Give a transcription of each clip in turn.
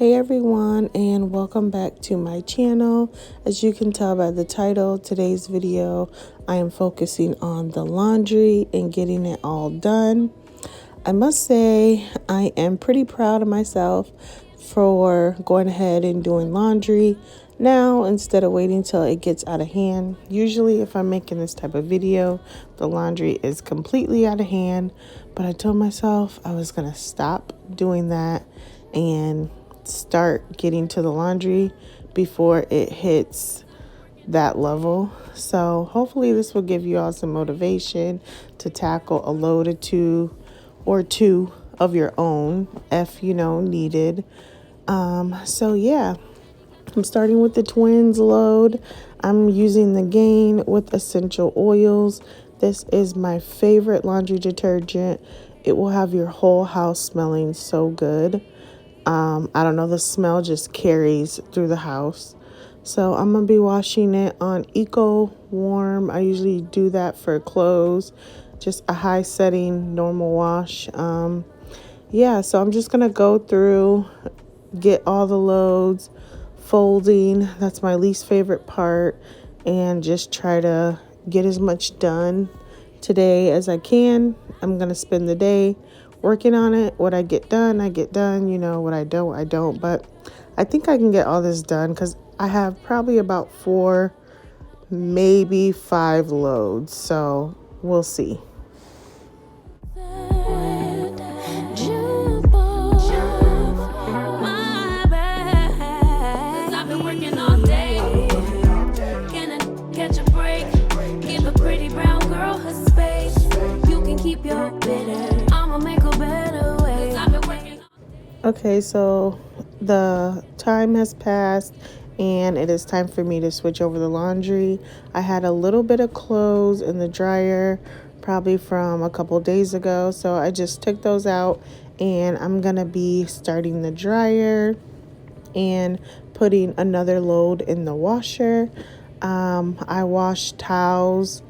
Hey everyone, and welcome back to my channel. As you can tell by the title, today's video I am focusing on the laundry and getting it all done. I must say I am pretty proud of myself for going ahead and doing laundry now instead of waiting till it gets out of hand. Usually if I'm making this type of video, the laundry is completely out of hand, but I told myself I was gonna stop doing that and start getting to the laundry before it hits that level. So hopefully this will give you all some motivation to tackle a load or two of your own if needed. So yeah, I'm starting with the twins load. I'm using the Gain with essential oils. This is my favorite laundry detergent. It will have your whole house smelling so good. I don't know, the smell just carries through the house. So I'm going to be washing it on Eco Warm. I usually do that for clothes, just a high setting normal wash. Yeah, so I'm just going to go through, get all the loads, folding. That's my least favorite part, and just try to get as much done today as I can. I'm going to spend the day working on it. What I get done, I get done. What I don't. But I think I can get all this done because I have probably about 4, maybe 5 loads. So we'll see. Okay, so the time has passed and it is time for me to switch over the laundry. I had a little bit of clothes in the dryer probably from a couple days ago, so I just took those out and I'm gonna be starting the dryer and putting another load in the washer. I wash towels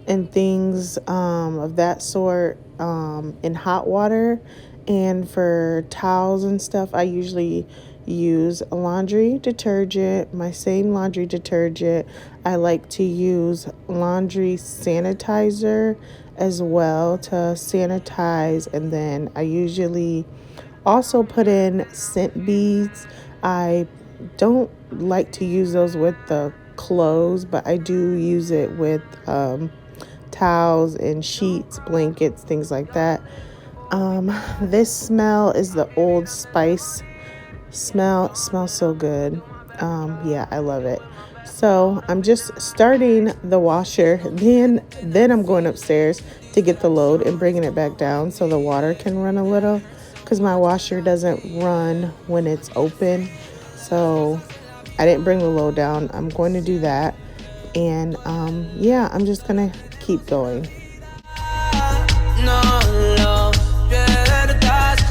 and things of that sort in hot water. And for towels and stuff, I usually use laundry detergent, my same laundry detergent. I like to use laundry sanitizer as well to sanitize. And then I usually also put in scent beads. I don't like to use those with the clothes, but I do use it with towels and sheets, blankets, things like that. This smell is the Old Spice smell. It smells so good. Yeah, I love it. So I'm just starting the washer. Then I'm going upstairs to get the load and bringing it back down so the water can run a little, because my washer doesn't run when it's open. So I didn't bring the load down. I'm going to do that. And yeah, I'm just going to keep going. No.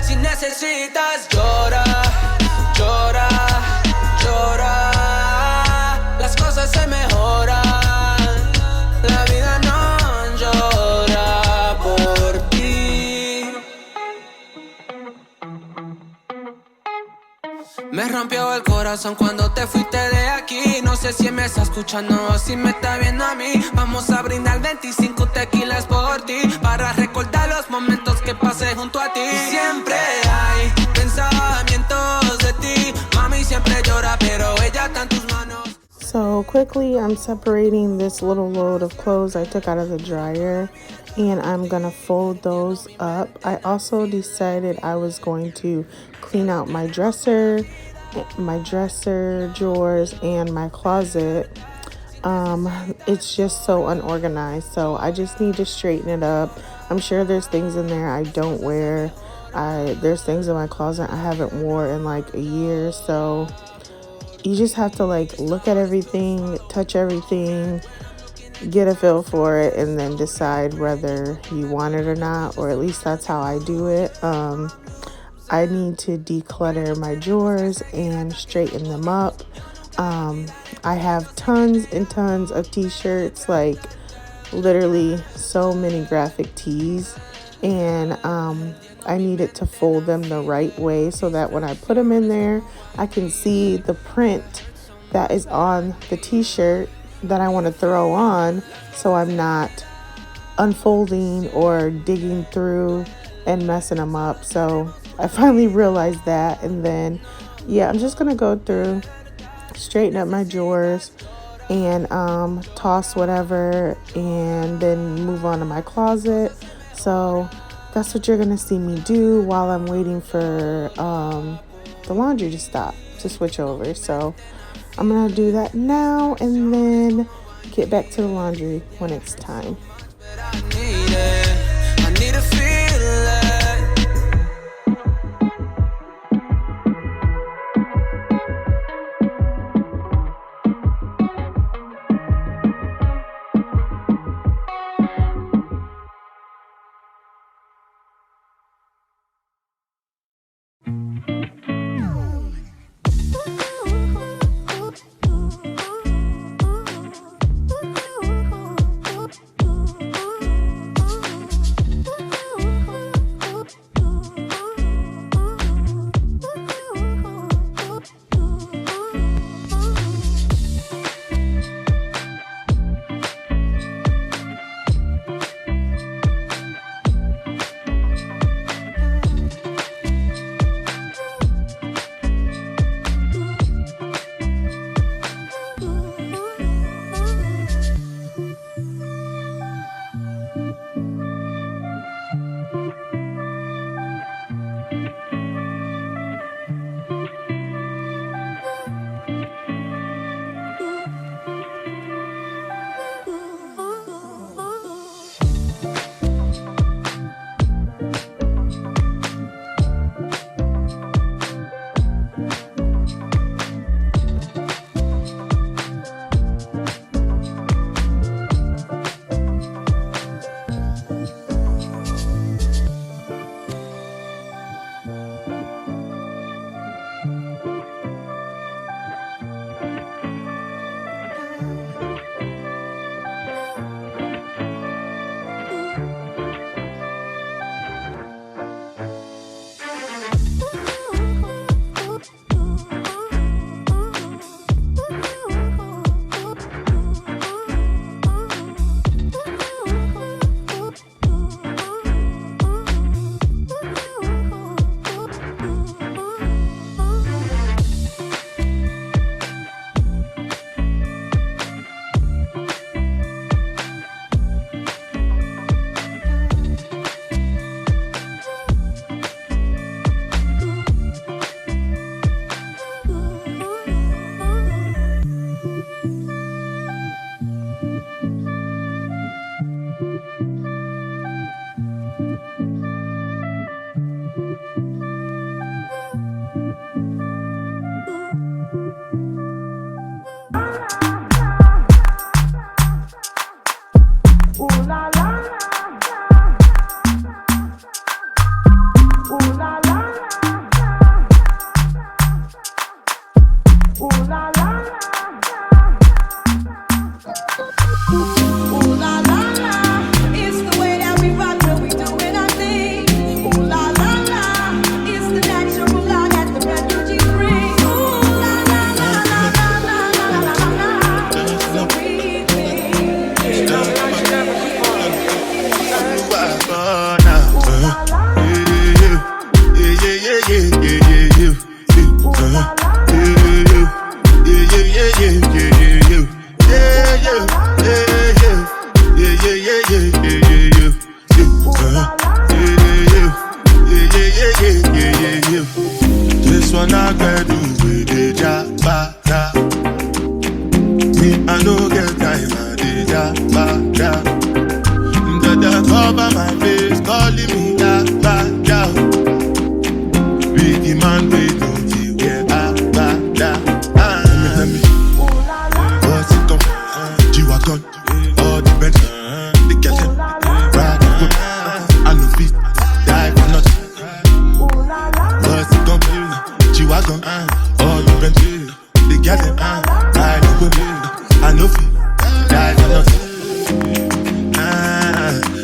Si necesitas llora, llora, llora. Las cosas se mejoran. La vida no llora por ti. Me rompió el corazón cuando te fuiste de aquí. No sé si me está escuchando o si me está viendo a mí. Vamos a brindar 25 tequilas por ti, para recordar los momentos que pasé junto a ti. Y siempre hay pensamientos de ti. Mami siempre llora, pero ella está en tus manos. So quickly, I'm separating this little load of clothes I took out of the dryer, and I'm gonna fold those up. I also decided I was going to clean out my dresser drawers, and my closet. It's just so unorganized, so I just need to straighten it up. I'm sure there's things in there I don't wear. There's things in my closet I haven't wore in like a year, so you just have to look at everything, touch everything, get a feel for it, and then decide whether you want it or not, or at least that's how I do it. I need to declutter my drawers and straighten them up. I have tons and tons of t-shirts, literally so many graphic tees, and I needed to fold them the right way so that when I put them in there, I can see the print that is on the t-shirt that I want to throw on, so I'm not unfolding or digging through and messing them up. So I finally realized that, and then yeah, I'm just gonna go through, straighten up my drawers, and toss whatever, and then move on to my closet. So that's what you're gonna see me do while I'm waiting for the laundry to stop, to switch over. So I'm gonna do that now and then get back to the laundry when it's time.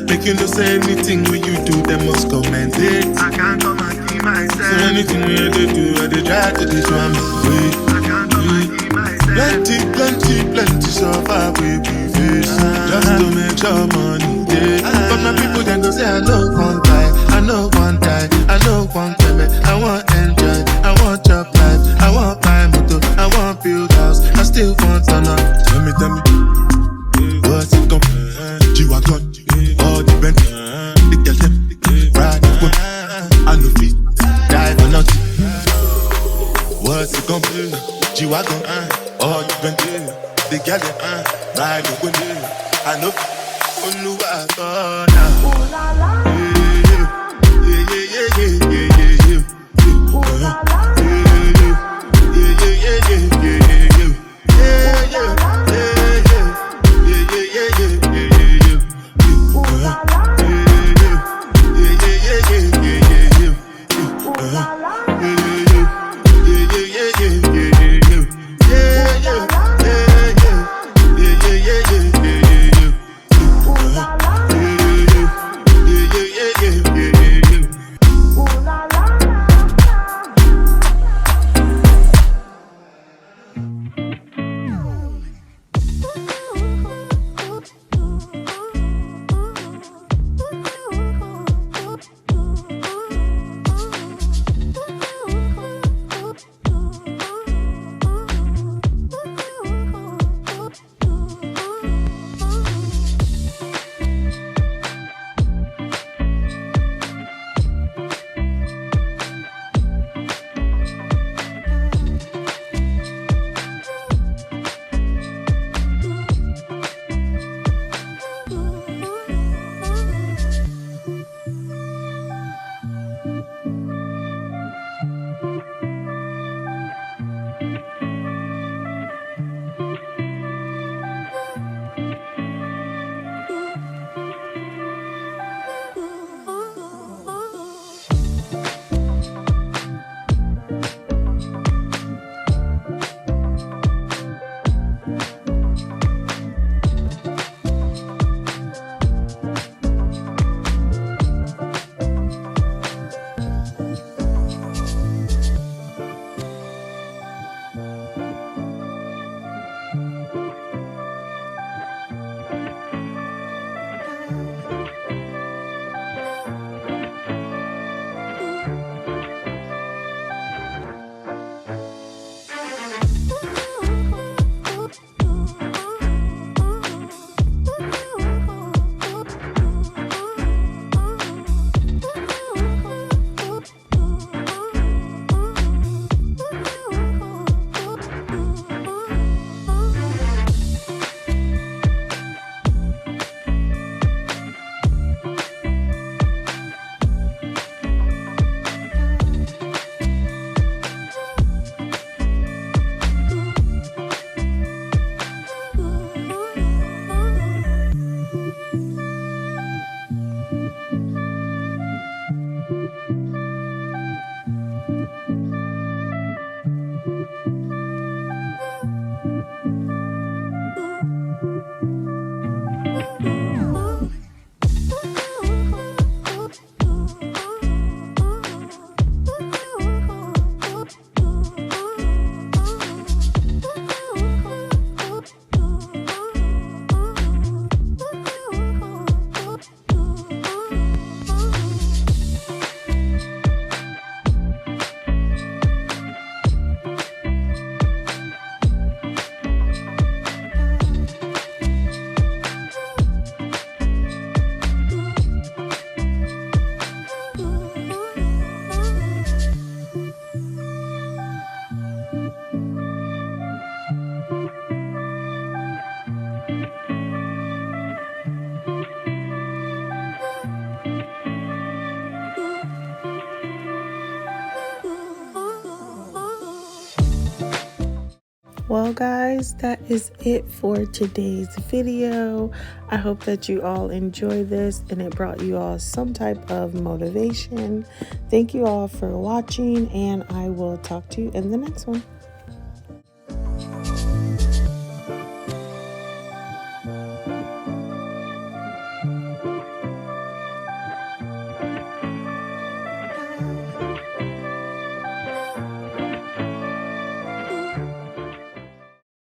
Make you know say anything when you do, them must commend it. So anything we they do, I they try to this one way. Plenty suffer we face just to make sure money day. But my people then go say I know one time, I know one time, I know one time. I want enjoy, I want chop life, I want buy motor, I want build house, I still want to know. Tell me, what's it come? G-Wagon, all the Bentley, the girl them, ride the whip, I know feet, die for nothing. What's it come? G-Wagon, all the Bentley, the girl them, ride the whip, I know. Oluwa God, Well, guys, that is it for today's video. I hope that you all enjoy this and it brought you all some type of motivation. Thank you all for watching, and I will talk to you in the next one.